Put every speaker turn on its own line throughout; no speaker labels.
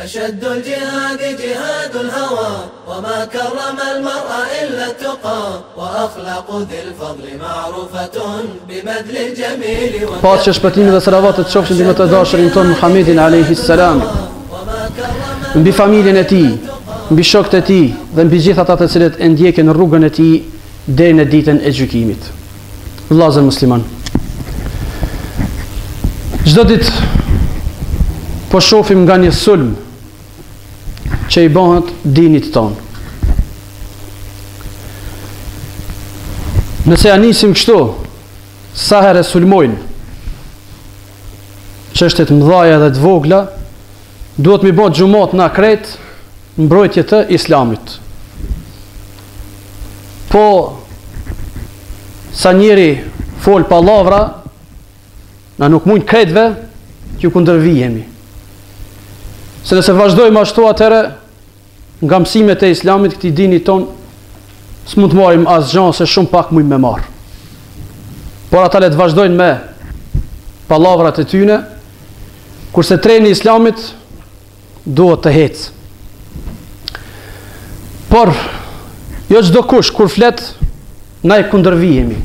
أشد الجهاد جهاد الهوى وما كرم المرء إلا التقى وأخلاق ذي الفضل معروفة ببذل الجميل
Paqja, shpëtimi dhe selavatet qofshin mbi më të dashurin ton Muhammedin alayhis salam, mbi familjen e tij, mbi shokët e tij dhe mbi gjithë ata të cilët e ndjekin rrugën e tij deri në ditën e gjykimit. Vëllezër musliman, çdo ditë po shohim nga një sulm që i bëhet dinit ton. Nëse ja nisim kështu, sa herë sulmojnë çështjet mëdhaja dhe të vogla, duhet mi bëhet xhumat na kret mbrojtje të islamit. Po sa njeri fol pallavra, na nuk mund kretve që kundërvihemi. Se nëse vazhdojmë ashtu, atëherë nga mësimet e islamit këtij dini ton s'mund të marrim asgjë se shumë pak mund me marr. Por ata le të vazhdojnë me pallavrat e tyre, kurse treni i islamit duhet të ecë. Por jo çdo kush kur flet na i kundërvihemi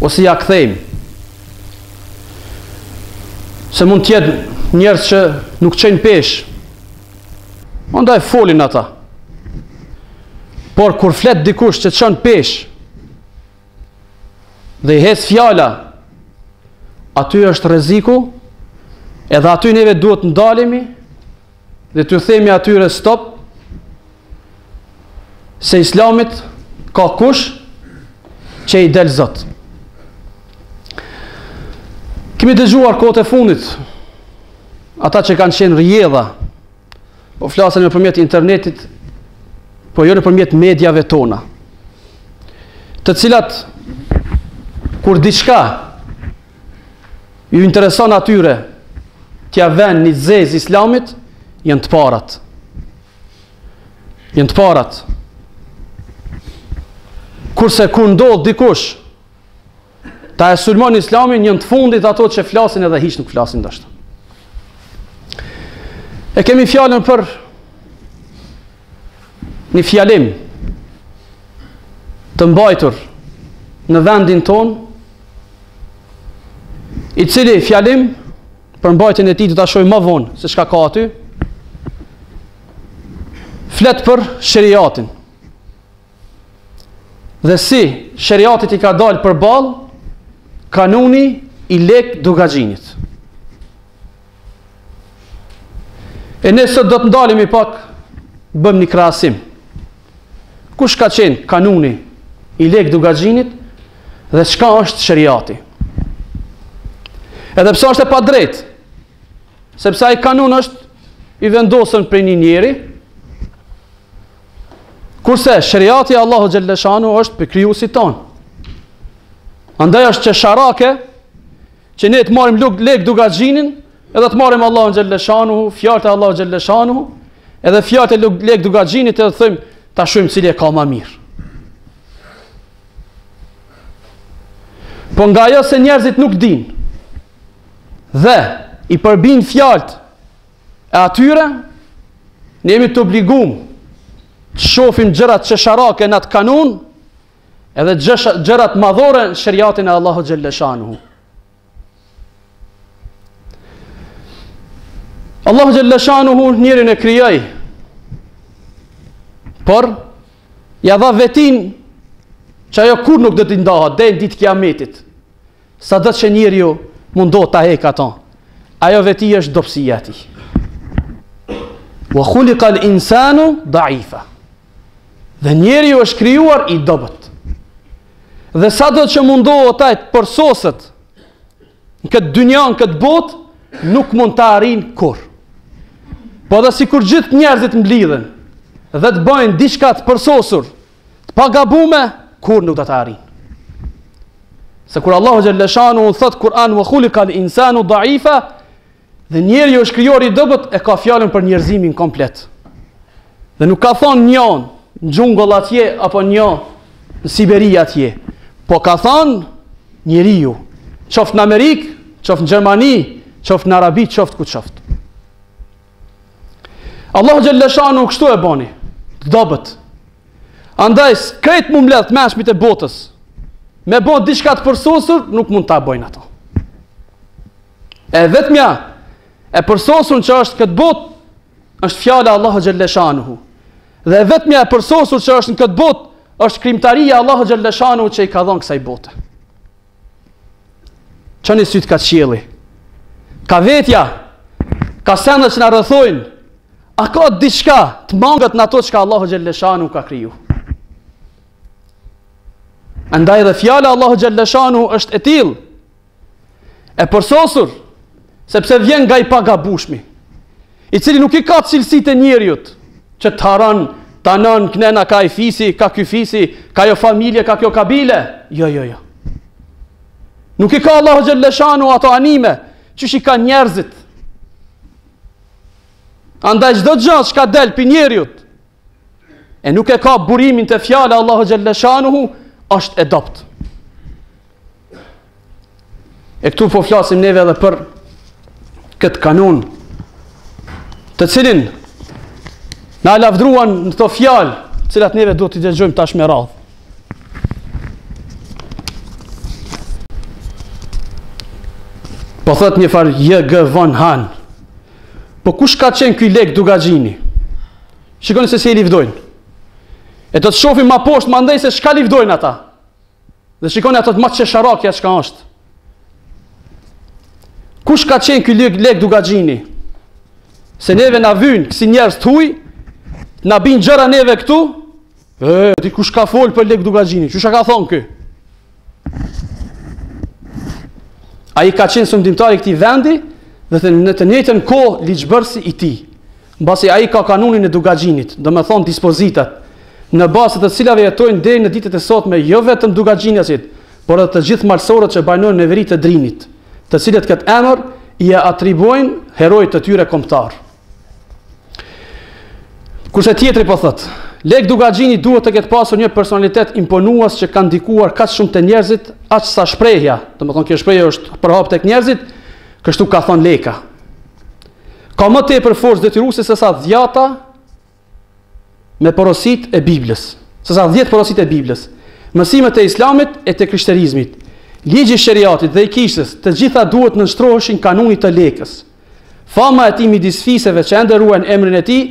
ose ja kthejmë. Se mund të jetë njerëz që nuk çojnë peshë, andaj folin ata. Por kur flet dikush që çon peshë dhe i hes fjala, aty është rreziku, edhe aty neve duhet ndalemi dhe t'u themi atyre stop, se islamit ka kush që i del Zot. Kemi dëgjuar kohët e fundit ata që kanë qenë rrjedha, po flasin nëpërmjet internetit, po jo nëpërmjet mediave tona, të cilat kur diçka ju intereson atyre t'ja vënë një zez islamit, janë të parat. Janë të parat. Kurse kur ndodh dikush ta e sulmon islamin, janë të fundit ato që flasin edhe hiç nuk flasin ndoshta. E kemi fjalën për një fjalim të mbajtur në vendin ton, i cili fjalim për mbajtjen e tij do ta shohim më vonë se çka ka aty. Flet për sheriatin. Dhe si sheriatit i ka dalë përballë kanuni i lek dugaxhinit. E ne sot do të ndalemi pak, bëm një krahasim. Kush ka qenë kanuni i lek dugaxhinit dhe çka është sheriati? Edhe pse është e padrejtë, sepse ai kanun është i vendosur për një njeri, kurse sheriati i Allahu xhalla shanu është për krijuesit ton. Andaj është çesharake që ne të marrim lek dugaxhinin, edhe të marrim Allahun xhalla shanuhu, fjalët e Allahut xhalla shanuhu, edhe fjalët e lek dugaxhinit, edhe të thëmë ta shohim cili e ka më mirë. Po nga ajo se njerëzit nuk dinë dhe i përbin fjalët e atyre, ne jemi të obliguar të shohim gjërat çesharake në atë kanun, edhe gjërat madhore në shariatin e Allahut xhalla shanuhu. Allahu xhalla shanuhu njerin e krijoi, por ja dha vetin që ajo kur nuk do t'i ndahet deri në ditë kiametit. Sa do që njeriu mundohet ta heq ato, ajo veti është dobësia e tij. Wa khuliqa al-insanu da'ifa. Dhe njeriu është krijuar i dobët. Dhe sa do që mundohet ai të përsoset në këtë dynjë, në këtë botë, nuk mund ta arrijë kurrë. Po dhe si kur gjithë njerëzit mblidhen dhe të bëjnë diçka të përsosur, të pagabume, kur nuk do të arrijnë. Se kur Allahu xhalla shanu thot Kur'an wa khuliqa al-insanu da'ifa, dhe njeriu është krijuar i dobët, e ka fjalën për njerëzimin komplet. Dhe nuk ka thonë një në xhungull atje apo një në Siberi atje, po ka thonë njeriu, qoftë në Amerikë, qoftë në Gjermani, qoftë në Arabi, qoftë ku qoftë. Allahu xhalleshanu kështu e bani, të dobët. Andaj krejt mu mbledh meshmit e botës, me bon diçka të përsosur, nuk mund ta bojnë ato. E vetmja e përsosur që është këtë botë, është fjala Allahu xhalleshanu. Dhe vetmja e përsosur që është në këtë botë, është krimtaria Allahu xhalleshanu që i ka dhënë kësaj bote. Çani syt ka qielli. Ka vetja, ka sendet që na rrethojnë. A ka diçka të mangët në ato që Allahu xhalleshanu ka kriju? Andaj dhe fjala Allahu xhalleshanu është e tillë, e përsosur, sepse vjen nga i pagabushmi, i cili nuk i ka cilësitë e njeriut, që të haron, tanon, knena ka i fisi, ka ky fisi, ka jo familje, ka kjo kabile. Jo. Nuk i ka Allahu xhalleshanu ato anime, që i ka njerëzit. Andaj çdo gjë që ka del për njeriut, e nuk e ka burimin të fjala Allahu xhalleshanu, është e dopt. E këtu po flasim neve edhe për këtë kanun, të cilin na lavdruan në këto fjalë, të cilat neve do t'i dëgjojmë tash me radhë. Po thot një farë J.G. von Han. Po kush ka qenë ky Lek Dugaxhini? Shikoni se si i livdojnë. E do të shohim ma poshtë ma ndej se shka livdojnë ata. Dhe shikoni ato të ma qesharakja çka është. Kush ka qenë ky Lek Dugaxhini? Se neve na vynë si njerëz të huj, na bin gjëra neve këtu, di kush ka fol për Lek Dugaxhini, çu ka thonë ky? Ai ka qenë sundimtari i këtij vendi dhe në të njëjtën kohë ligjbërsi i tij. Mbasi ai ka kanunin e Dugaxhinit, domethënë dispozitat në bazë të cilave jetojnë deri në ditët e sotme jo vetëm Dugaxhiniasit, por edhe të gjithë malsorët që banojnë në veri të Drinit, të cilët këtë emër i atribuojnë herojt të tyre kombëtar. Kurse tjetri po thot, Lek Dugaxhini duhet të ketë pasur një personalitet imponues që ka ndikuar kaq shumë te njerëzit, aq sa shprehja, domethënë kjo shprehje është përhap tek njerëzit, kështu ka thënë Leka. Ka më tepër forcë detyruese se sa dhjata me porosit e Biblës, se sa 10 porosit e Biblës, mësimet e Islamit e të krishterizmit, ligji i sheriatit dhe i kishës, të gjitha duhet nënshtroheshin kanunit të Lekës. Fama e tij midis fisëve që ende ruajnë emrin e tij,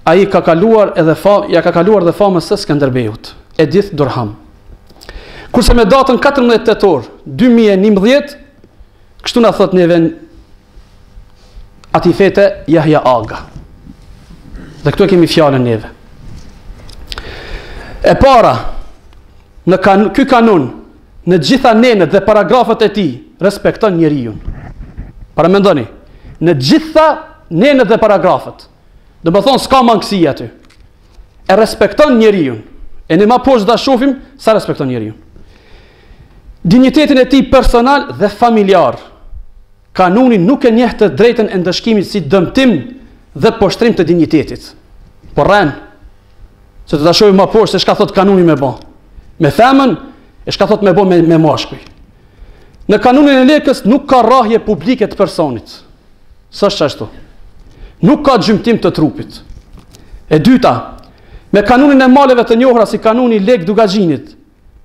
ai ka kaluar edhe ja ka kaluar dhe famës së Skënderbeut, Edith Durham. Kurse me datën 14 tetor 2011, kështu na thot neve Atifete Yahya Aga. Dhe këtu kemi fjalën neve. E para, në ky kanun, në gjitha nenet dhe paragrafat e tij, respekton njeriu. Para mendoni, në gjitha nenet dhe paragrafat. Do të thonë s'ka mangësi aty. E respekton njeriu. E ne më poshtë da shohim sa respekton njeriu. Dinjitetin e tij personal dhe familjar. Kanuni nuk e njeh të drejtën e ndëshkimit si dëmtim dhe poshtrim të dinjitetit. Por rën, se të ta shohim më poshtë se çka thot kanuni me bë. Me femën e çka thot me bë me mashkuj. Në kanunin e Lekës nuk ka rrahje publike të personit. S'është ashtu. Nuk ka gjymtim të trupit. E dyta, me kanunin e maleve të njohura si kanuni Lek Dugaxhinit,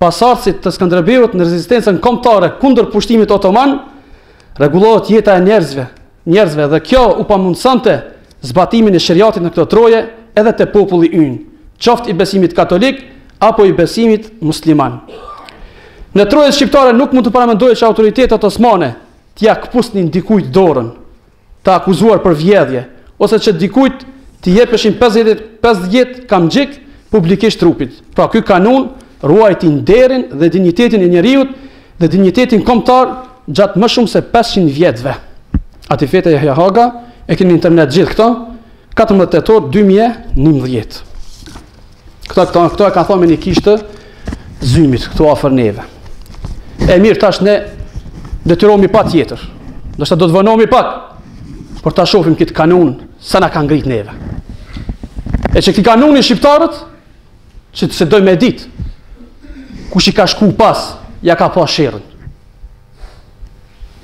pasardhësit të Skënderbeut në rezistencën kombëtare kundër pushtimit otoman, rregullohet jeta e njerëzve dhe kjo u pamundësonte zbatimin e sheriatit në këtë troje edhe te populli ynë, qoftë i besimit katolik apo i besimit musliman. Në trojet shqiptare nuk mund të paramendohet që autoritetet osmane t'ia këpusnin dikujt dorën, të akuzuar për vjedhje, ose që dikujt t'i jepeshin 50 kamxhik publikisht trupit. Pra ky kanun ruajti nderin dhe dinjitetin e njeriut dhe dinjitetin kombëtar gjatë më shumë se 500 vjetëve. Atifete Yahya Aga e keni në internet gjithë këto, 14 tetor 2011. Këto e ka thonë me një kishë të zymit, këto afër neve. E mirë, tash ne detyrohemi pa tjetër. Do të vënohemi pak, por ta shohim këtë kanun sa na ka ngrit neve. E që këti kanuni shqiptarët, që se doj me dit, kush i ka shku pas, ja ka pa sherën.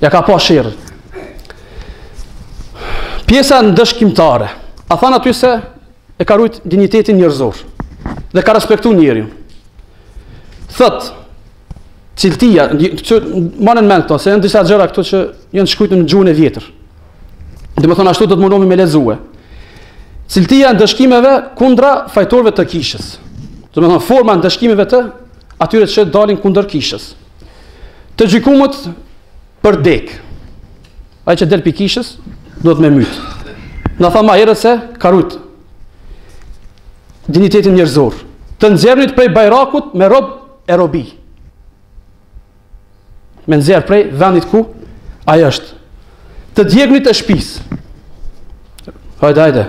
Ja ka pa sherën. Pjesa ndëshkimtare, A than aty se e ka rujt dignitetin njerëzor dhe ka respektu njeriun. Thot, cilëtia, manen mend këto, se janë disa gjëra këto që janë shkruajtur në gjuhën e vjetër. Dhe më thonë ashtu do të mundohemi me lexue. Cilëtia e ndëshkimeve kundra fajtorëve të kishës. Do të thonë forma e ndëshkimeve të atyre që dalin kundër kishës. Të gjykumët për dek. Ai që del pi kishës do të më myt. Na tha më herët se ka rujt dignitetin njerëzor. Të nxjerrnit prej bajrakut me rob e robi. Me nxjerr prej vendit ku ai është. Të djegnit e shtëpisë. Hajde.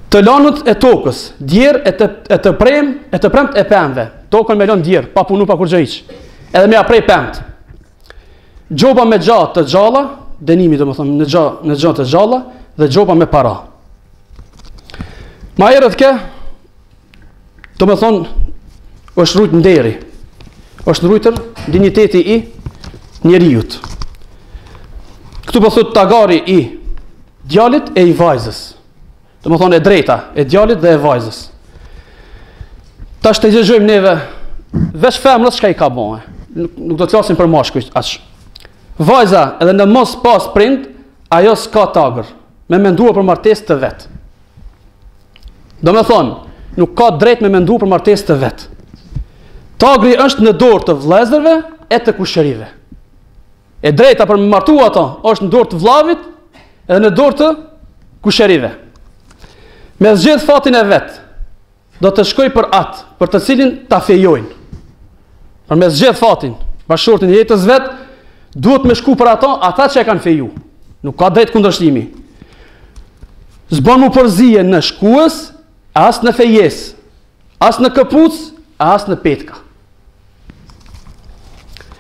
Të lanut e tokës, djerë e të premt e pemëve. Tokën me lënë djerë, pa punu pa kur gjë hiç. Edhe me aprej pemt. Gjoba me gjatë të gjalla, dënimi do më thëmë në gjatë të gjalla, dhe gjoba me para. Ma herët ke, do më thonë, është rujtë nderi. është rujtër digniteti i njeriut. Këtu po thot tagari i djalit e i vajzës. Do më thonë e drejta, e djalit dhe e vajzës. Tash të gjëgjojmë neve, veç femrës shka i ka bëhe. Nuk do të flasim për mashkujt aq. Vajza edhe në mos pas prind, ajo s'ka tagër, me mendua për martesë të vetë. Do me thonë, nuk ka drejt me mendua për martesë të vetë. Tagri është në dorë të vlezërve e të kushërive. E drejta për me martu ato është në dorë të vllavit edhe në dorë të kushërive. Me zgjedh fatin e vetë, do të shkoj për atë, për të cilin ta fejojnë. Për me zgjedh fatin, bashkëshortin e jetës vetë, duhet me shku për ata që e kanë feju. Nuk ka drejt kundërshtimi. Zbon mu përzije në shkuës, as në fejes, as në këpuc, as në petka.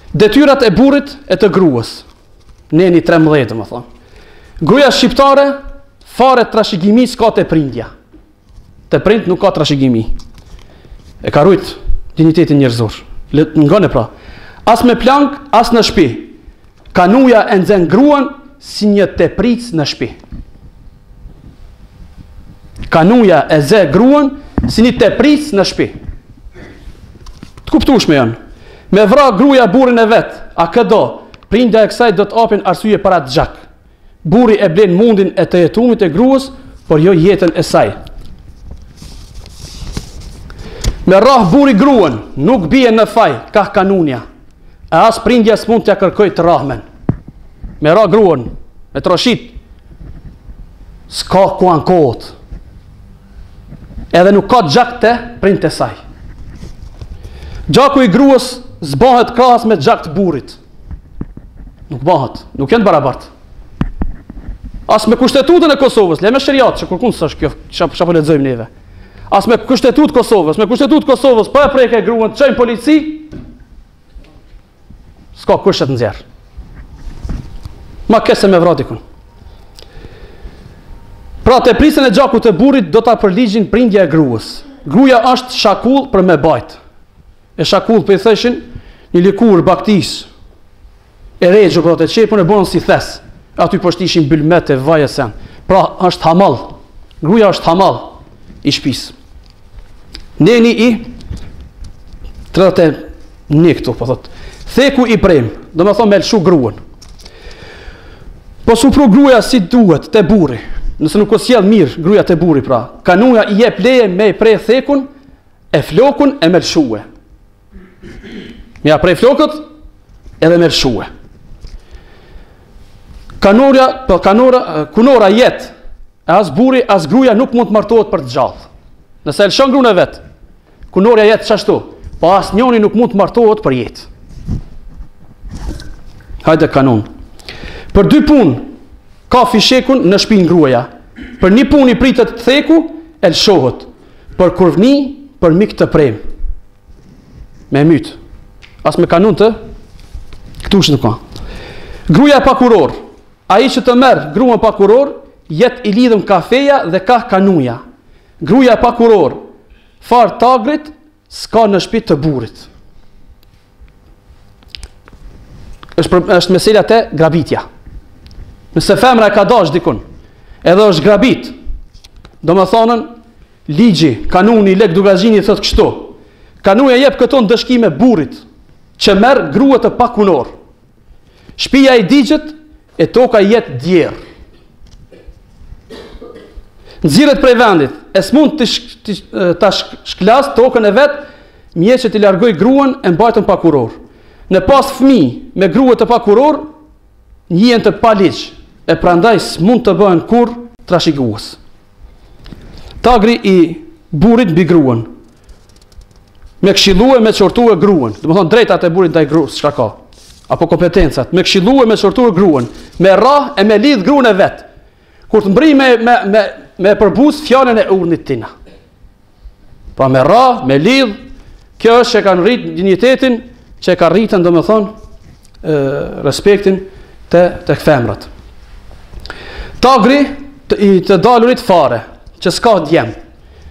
Detyrat e burrit e të gruas. Neni 13, më thonë. Gruaja shqiptare, fare trashëgimi s'ka te prindja. Te prind nuk ka trashëgimi. E ka rujt dignitetin njerëzor. Ngone pra. As me plank, as në shtëpi. Kanuja e nxen gruan si një tepric në shtëpi. Kanuja e ze gruan si një tepric në shtëpi. Të kuptueshme janë. Me vra gruaja burrin e vet, a këdo, prindja e kësaj do të apin arsye para të gjak. Burri e blen mundin e të jetumit e gruas, por jo jetën e saj. Me rrah burri gruan, nuk bie në faj, ka kanunja. E as prindja s'mund t'ja kërkoj të rahmen. Me rrah gruan, me troshit, s'ka ku ankohet. Edhe nuk ka gjak të prind të saj. Gjaku i gruas zbahet krahas me gjak të burrit. Nuk bahet, nuk janë barabartë. As me kushtetutën e Kosovës, le me shëriat, që kërkun së është kjo, që po lexojmë neve. As me kushtetutë Kosovës, po e preke gruan, çojnë polici, s'ka kushtet nxjerr. Ma kese me vratikun. Pra te prisën e gjakut të burrit do ta përligjin prindja e gruas. Gruaja është shakull për me bajt. E shakull për i theshin një likur baktis e regjë për të qepën e bonë si thes. Aty po shtishin bylmet e vaje sen. Pra është hamall. Gruaja është hamall i shtëpisë. Neni i 31 këtu po thot. Theku i prem, do me thonë me lëshu gruan. Po supru gruaja si duhet te burri. Nëse nuk o sjell mirë gruaja te burri pra. Kanuja i jep leje me prej thekun e flokun e me lëshue. Me prej flokët edhe me lëshue. Kunora jetë, e as burri, as gruaja nuk mund të martohet për të gjallë. Nëse e lëshon gruan e vet, kunorja jetë çashtu, po as njoni nuk mund të martohet për jetë. Hajde kanon. Për 2 punë ka fishekun në shtëpinë gruaja. Për 1 punë i pritet theku, e lëshohet. Për kurvni, për mik të prem. Me myt. As me kanon të këtu nuk ka. Gruaja pa kuror. Ai që të merr gruan pa kuror, jet i lidhëm ka feja dhe ka kanuja. Gruaja pa kuror, far tagrit, s'ka në shtëpi të burrit. Është mesela te grabitja. Nëse femra e ka dash dikun, edhe është grabit, Domethënë, ligji, kanuni i lek Dugazhini thotë kështu. Kanuja jep këto ndëshkime burrit që merr grua të pakunor. Shtëpia i digjet e toka jet djerr. Nxirret prej vendit, e s'mund të shklas tokën e vet, mjet që t'i largoj gruan e mbajtën pakuror. Në pas fëmijë me grua të pakuror, njihen të pa ligj, e prandaj s'mund të bëhen kurr trashëgues. Tagri i burrit mbi gruan. Me këshillue me çortue gruan. Domethënë drejtat e burrit ndaj gruas çka ka. Apo kompetencat, me këshillue me çortue gruan, me rrah e me lidh gruan e vet. Kur të mbri me përbuz fjalën e urnit tina. Pra me rrah, me lidh, kjo është që kanë rrit dinjitetin, që ka rritën domethënë respektin tek femrat. Tagri i të dalurit fare, që s'ka djem.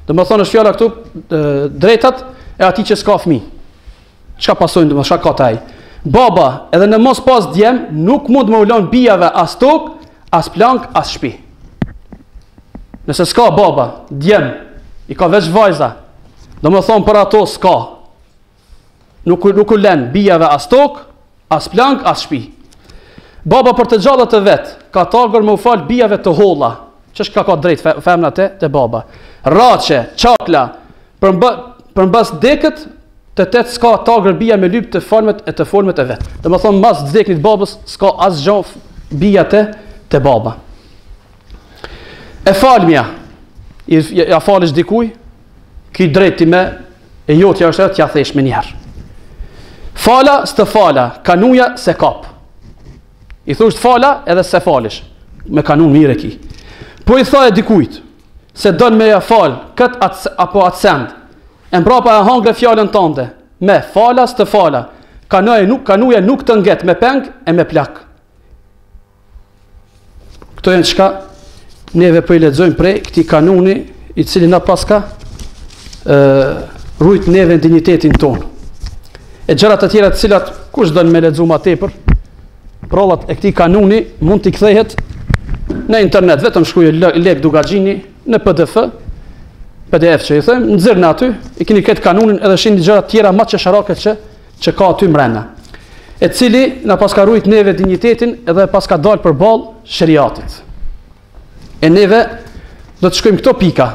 Domethënë është fjala këtu drejtat e atij që s'ka fëmijë. Çka pasojnë domethënë çka ka taj. Baba, edhe në mos pas djem, nuk mund më ulon bijave as tok, as plank, as shtëpi. Nëse s'ka baba, djem, i ka veç vajza. Domethënë për ato s'ka. Nuk u lën bijave as tok, as plank, as shtëpi. Baba për të gjallat e vet, ka tagër më u fal bijave të holla. Ç'është ka drejt femra te baba. Rraçe, çakla, përmbas dekët të tet s'ka tagër bija me lyp të folmet e vet. Domethënë mas vdeknit babës s'ka asgjë bija te baba. E falmja, ja falësh dikuj, ki drejt ti me, e jotja është edhe t'ja thesh me njerë. Fala s'të fala, kanuja se kap. I thusht fala edhe se falish, me kanun mire ki. Po i tha e dikujt, se don me ja fal, apo atë send, e mbrapa e hangre fjallën tënde, me fala s'të fala, kanuja nuk të nget me peng e me plak. Këto janë çka neve po i lexojmë prej këtij kanuni i cili na paska rujt neve në dinjitetin ton. E gjërat të tjera të cilat kush don me lexuar më tepër, provat e këtij kanuni mund t'i kthehet në internet, vetëm shkruaj lek Dugazhini në PDF që i them, nxirrni aty, i keni këtë kanunin edhe shihni gjëra të tjera më çesharake që ka aty brenda. E cili na paska rujt neve dinjitetin edhe paska dal përballë shariatit. E neve do të shkojmë këto pika.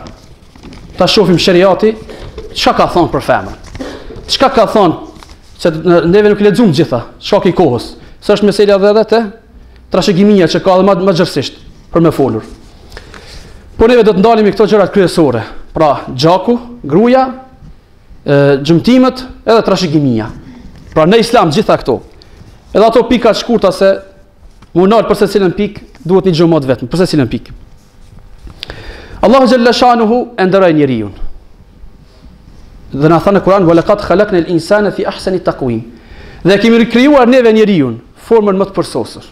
Ta shohim shariati çka ka thonë për femrën. Çka ka thonë, se neve nuk i lexuam gjitha, shkak i kohës. S'është mesela edhe te trashëgimia që ka edhe më gjërësisht për me folur. Po neve do të ndalemi këto gjërat kryesore. Pra, gjaku, gruaja, gjymtimet edhe trashëgimia. Pra në Islam gjitha këto. Edhe ato pika të shkurta se mu nal për secilën pikë duhet një xhumë vetëm, për secilën pikë. Allahu xhalla shanuhu e nderoi njeriu. Dhe na thënë në Kur'an wa laqad khalaqna al-insana fi ahsani taqwim. Dhe kemi krijuar neve njeriu formën më të përsosur.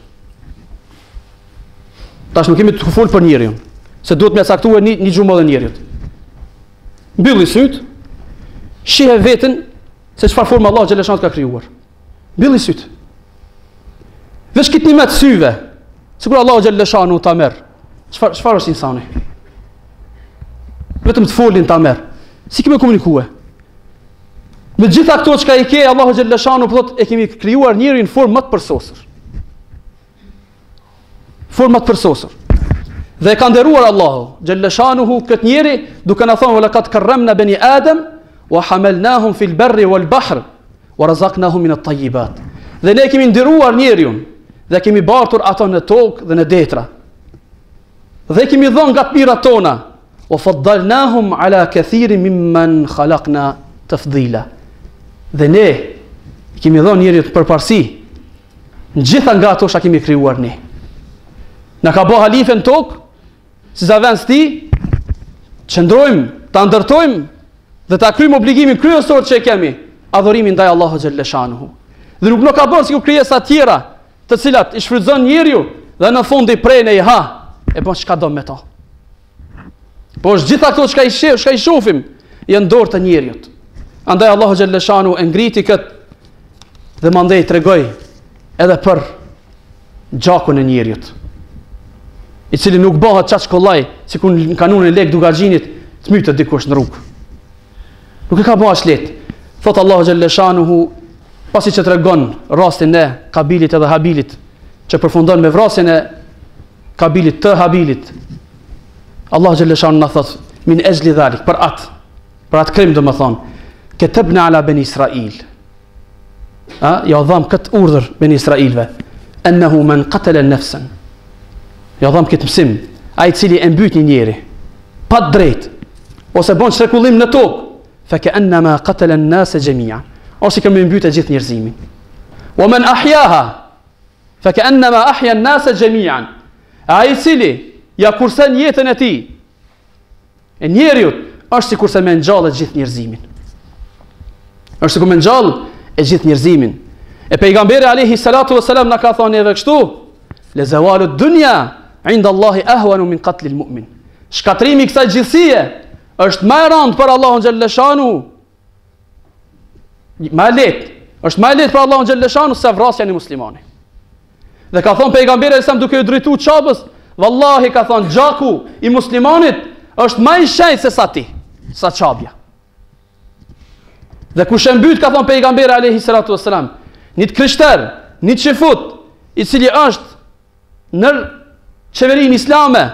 Tash nuk kemi të fol për njeriu, se duhet me caktuar një xhumë dhe njeriu. Mbylli syt, shihe veten se çfarë formë Allahu xhalla shanu ka krijuar. Mbylli syt. Vesh këtë një me të syve, sikur Allahu xhalla shanu ta merr. Çfarë është insani? Vetëm të folin ta merr. Si kemi komunikue? Me gjitha këto çka i ke Allahu xhalla shanu po thotë e kemi krijuar njeriu në formë më të përsosur. Formë më të përsosur. Dhe e ka nderuar Allahu xhalla shanuhu këtë njeri duke na thënë laqad karramna bani Adam wa hamalnahum fil barri wal bahr wa razaqnahum min at-tayyibat. Dhe ne kemi nderuar njeriu dhe kemi bartur ato në tokë dhe në detra. Dhe kemi dhënë nga të mirat tona. O faddalnahum ala kathirin mimman khalaqna tafdila. Dhe ne kemi dhënë njeriu përparësi në gjitha nga ato që kemi krijuar ne. Na ka bë halife në tokë, si zavens ti, qëndrojmë, ta ndërtojmë dhe ta kryjmë obligimin kryesor që e kemi, adhurimin ndaj Allahu xhalla shanuhu. Dhe nuk ka bërë sikur krijesa tjera, të cilat i shfrytëzon njeriu dhe në fund i prejnë e i ha, e bën çka do me to. Po është gjitha këto çka i shohim, janë dorë të njeriu. Andaj Allahu xhalla shanu e ngriti këtë dhe mandej tregoj edhe për gjakun e njeriu. i cili nuk bëhet çaq kollaj, sikur në kanunin e lek dugaxhinit, të mytet dikush në rrugë. Nuk e ka bëu as lehtë. Thot Allahu xhalla shanuhu, pasi që tregon rastin e Kabilit edhe Habilit, që përfundon me vrasjen e Kabilit të Habilit. Allahu xhalla shanu na thot min ajli dhalik, për atë krim domethën, katabna ala bani Israil. Ja dham këtë urdhër bani Israilve, ennehu men qatala nafsan. Ja dham këtë mësim, ai cili e mbyt një njeri pa drejt, ose bën shekullim në tokë, fa ka'annama qatala an-nas jami'an, ose kemi mbytë gjithë njerëzimin. Wa man ahyaha fa ka'annama ahya an-nas jami'an. Ai cili ja kursen jetën e tij, e njeriu, është sikurse më ngjallë gjithë njerëzimin. Është sikur më ngjallë e gjithë njerëzimin. E pejgamberi alayhi salatu wasalam na ka thonë edhe kështu: le zawalu dunya inda Allahi ahwanu min qatl al-mu'min. Shkatrimi i kësaj gjithësie është më e rëndë për Allahun xhalla shanu. Është më lehtë për Allahun xhalla shanu se vrasja e muslimanit. Dhe ka thonë pejgamberi sa duke u drejtuar çapës, vallahi ka thonë gjaku i muslimanit është më i shenjtë se sa ti, sa çapja. Dhe kush e mbyt, ka thonë pejgamberi alayhi salatu wasalam, një krishter, një çifut, i cili është në qeverinë islame,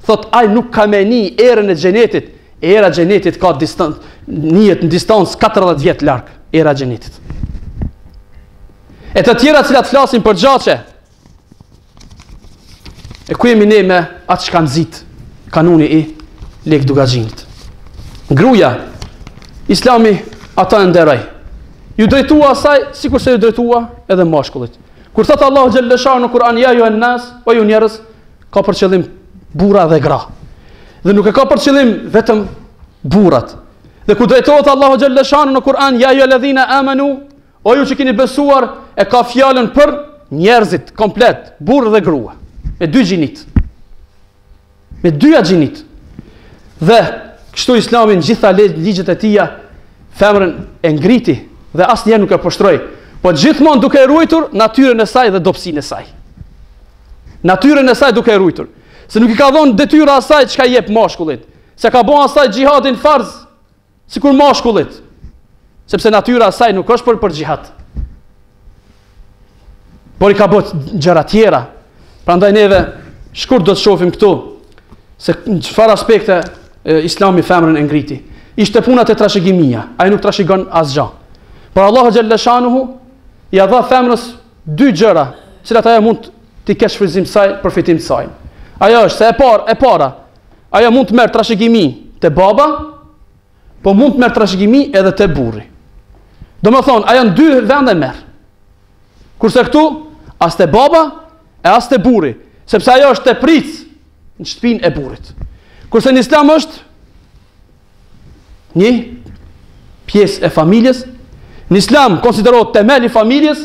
thot ai nuk ka meni erën e xhenetit. Era e xhenetit ka njëhet në distancë 40 vjet larg, era e xhenetit. E të tjera cilat flasin për xhaçe. E ku jemi ne me atë që kanë zit kanuni i lek dugaxhinit. Gruaja, Islami ata e nderoj. Ju drejtua asaj sikur se ju drejtua edhe mashkullit. Kur thot Allahu xhalla shanu në Kur'an ja ju an-nas, o ju njerëz, ka për qëllim burra dhe gra. Dhe nuk e ka për qëllim vetëm burrat. Dhe kur drejtohet Allahu xhalla shanu në Kur'an ja ju alladhina amanu, o ju që keni besuar, e ka fjalën për njerëzit komplet, burr dhe grua, me dy gjinit. Me dyja gjinit. Dhe kështu Islami në gjitha ligjet e tija femrën e ngriti dhe asnjëherë nuk e poshtroi, po gjithmonë duke ruajtur natyrën e saj dhe dobësinë e saj. Natyrën e saj duke ruajtur. Se nuk i ka dhënë detyra asaj çka i jep mashkullit. Se ka bën asaj xhihadin farz sikur mashkullit. Sepse natyra e saj nuk është për xhihad. Por i ka bërë gjëra tjera. Prandaj neve shkurt do të shohim këtu se në çfarë aspekte Islami femrën e ngriti. Ishte puna te trashëgimia, ai nuk trashëgon asgjë. Por Allahu xhalla shanuhu ja dha femrës dy gjëra, cilat ajo mund t'i kesh shfrytëzim të saj, përfitim të saj. Ajo është se e para, ajo mund të merr trashëgimi te baba, po mund të merr trashëgimi edhe te burri. Domethënë, ajo në dy vende merr. Kurse këtu as te baba e as te burri, sepse ajo është te pric në shtëpinë e burrit. Kurse në Islam është një pjesë e familjes, në Islam konsiderohet temeli i familjes,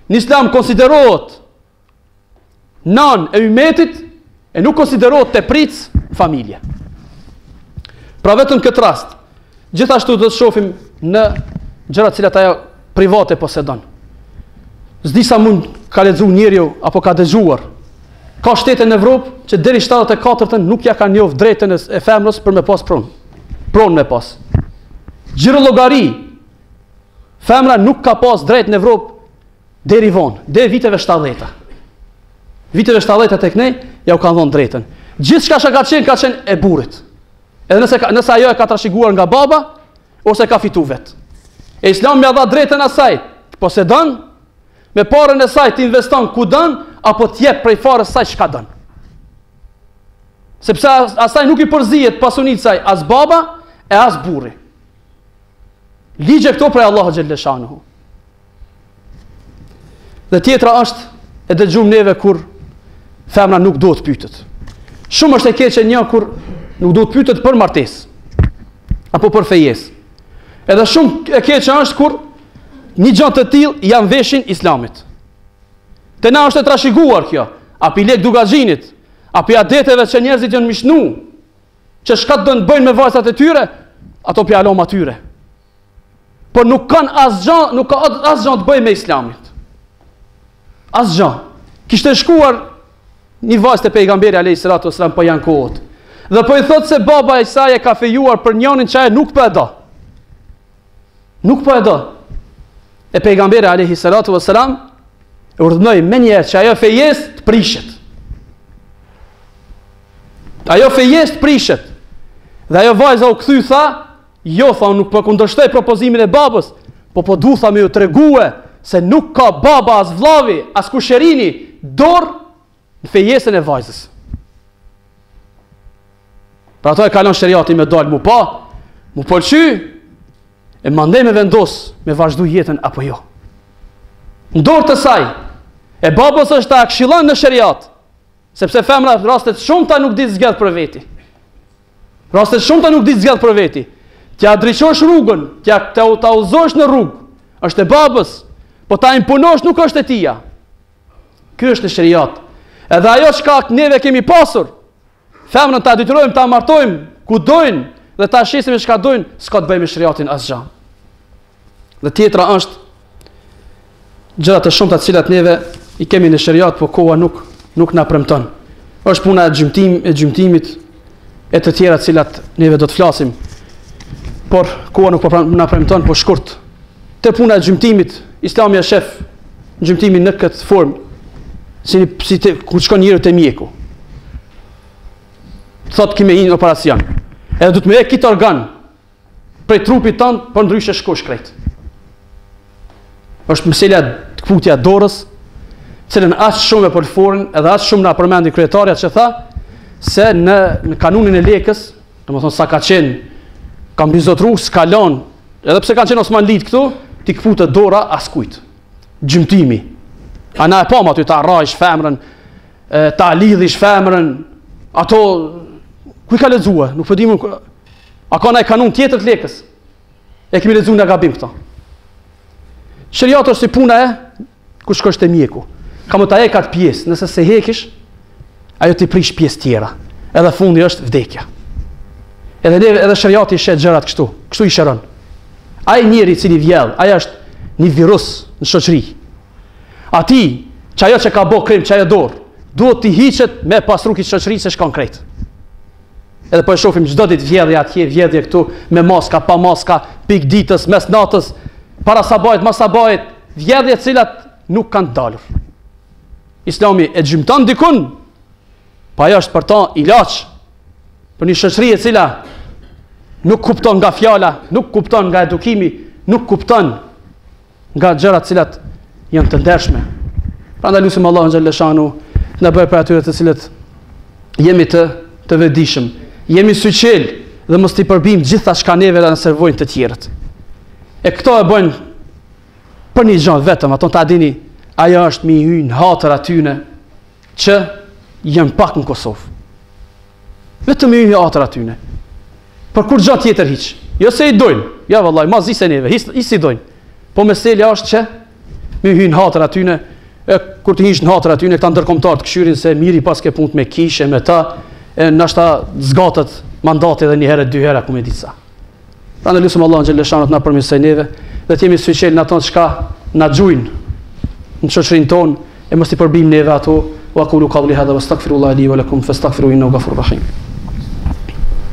në Islam konsiderohet nan e umetit, e nuk konsiderohet te pric familje. Pra vetëm këtë rast, gjithashtu do të shohim në gjërat cilat ajo private posedon. S'di sa mund ka lexuar njeriu apo ka dëgjuar. Ka shtete në Evropë që deri 74-ën nuk ja kanë njohur drejtën e femrës për me pas pronë. Pronë me pas. Gjirologari. Femra nuk ka pas drejt në Evropë deri vonë, deri viteve 70-ta. Viteve 70-ta tek ne ja u kanë dhënë drejtën. Gjithçka që ka qenë e burrit. Edhe nëse ajo e ka trashëguar nga baba ose ka fituar vet. E Islami ja dha drejtën asaj, posedon me parën e saj të investon ku don apo të jep prej farës saj çka don. Sepse asaj nuk i përzihet pasunitë saj as baba e as burri. Ligje këto prej Allahu xhalla shanuhu. Dhe tjetra është e dëgjum neve kur femra nuk do të pyetet. Shumë është e keqe një kur nuk do të pyetet për martesë apo për fejesë. Edhe shumë e keqe është kur një gjë të tillë janë veshin Islamit. Te na është e trashëguar kjo, apo i lek dugaxhinit, apo adeteve që njerëzit janë mishnu, që çka do të bëjnë me vajzat e tyre, ato pjalom atyre. Por nuk kanë asgjë, nuk ka asgjë të bëjë me Islamin. Asgjë. Kishte shkuar një vajzë të pejgamberi alayhis salatu wasalam po janë kohët. Dhe po i thot se baba e saj e ka fejuar për njënin që ajo nuk po e do. Nuk po e do. E pejgamberi alayhis salatu wasalam e urdhënoi menjëherë që ajo fejes të prishet. Ajo fejes të prishet. Dhe ajo vajza u kthy tha, jo tha, nuk po kundërshtoj propozimin e babës, po du tha me ju tregue se nuk ka baba as vllavi, as kusherini dorë në fejesën e vajzës. Pra ato e kalon sheriati me dalë mu pëlqy, e mandej me vendos me vazhdu jetën apo jo. Në dorë të saj, e babës është ta këshillon në sheriat, sepse femra rastet shumëta nuk ditë zgjedh për veti. Rastet shumëta nuk ditë zgjedh për veti. Tja drejqosh rrugën, ta udhëzosh në rrugë, është e babës, po ta imponosh nuk është e tia. Ky është në sheriat. Edhe ajo çka neve kemi pasur, femrën ta detyrojmë ta martojmë ku dojnë dhe ta shesim çka dojnë, s'ka të bëjë me sheriatin asgjë. Dhe tjetra është gjëra të shumta të cilat neve i kemi në sheriat, po koha nuk na premton. Është puna e gjymtimit e të tjera të cilat neve do të flasim. Por koha nuk po na premton, po shkurt. Te puna e gjymtimit, Islami e shef gjymtimin në këtë formë, ku shkon njeriu te mjeku. Thot kime një operacion. Edhe du të me e kitë organ prej trupit tënë, për ndryshe shkosh krejt. Është mëselja të këputja dorës, cilën aq shumë e përforin, edhe aq shumë na përmendi kryetarja që tha, se në kanunin e lekës, domethënë sa ka qenë, ka mbizotru, skalon, edhe pse kanë qenë Osmanlit këtu, ti këputë dora askujt. Gjymtimi. A na e pam aty ta rrajsh femrën, ta lidhish femrën, ato ku i ka lexuar? Nuk po dimë. A ka ndaj kanun tjetër të lekës? E kemi lexuar nga gabim këto. Sheriati është si puna e ku shkosh te mjeku. Ka më ta hekat pjesë, nëse se hekish, ajo ti prish pjesë tjera. Edhe fundi është vdekja. Edhe sheriati shet gjërat kështu i shëron. Ai njeri i cili vjedh, ai është një virus në shoqëri. Ati, që ajo që ka bo krim, që ajo dorë, duhet t'i hiqet me pasrukit shoqëri se shkon krejt. Edhe po e shofim çdo ditë vjedhje atje, vjedhje këtu, me maska, pa maska, pik ditës, mes natës, para sabajt, mas sabajt, vjedhje cilat nuk kanë dalur. Islami e gjymton dikun, pa ajo është për ta ilaç, për një shoqëri e cila nuk kupton nga fjala, nuk kupton nga edukimi, nuk kupton nga gjërat cilat janë të ndershme. Prandaj lutim Allahun xhallahu shanu na bëj për atyre të cilët jemi të vetëdijshëm, jemi syqel dhe mos t'i përbim gjitha shka neve dhe në servojnë të tjerët. E këto e bëjnë për një gjë vetëm, ato ta dini, ajo është mi hyn hatër atyne që janë pak në Kosovë. Vetëm mi hyn hatër atyne. Për kur gjatë tjetër hiq. Jo se i dojnë, ja vallaj, ma zi se neve, i si dojnë. Po meselja është që mi hyn hatër atyne, e kur të hish në hatër atyne, këta ndërkombëtar të këshyrin se miri pas ke punë me kishe, me ta, e nashta zgatët mandati edhe një herë, dy herë, ku me ditë sa. Pra në lusëm Allah në gjeleshanët na përmisoj neve, dhe t'jemi syqel në ato që ka na gjujnë në shoqërinë tonë, e mos t'i përbim neve ato, wa aqulu qawli hadha wastaghfirullaha li wa lakum fastaghfiruhu innahu ghafurur rahim.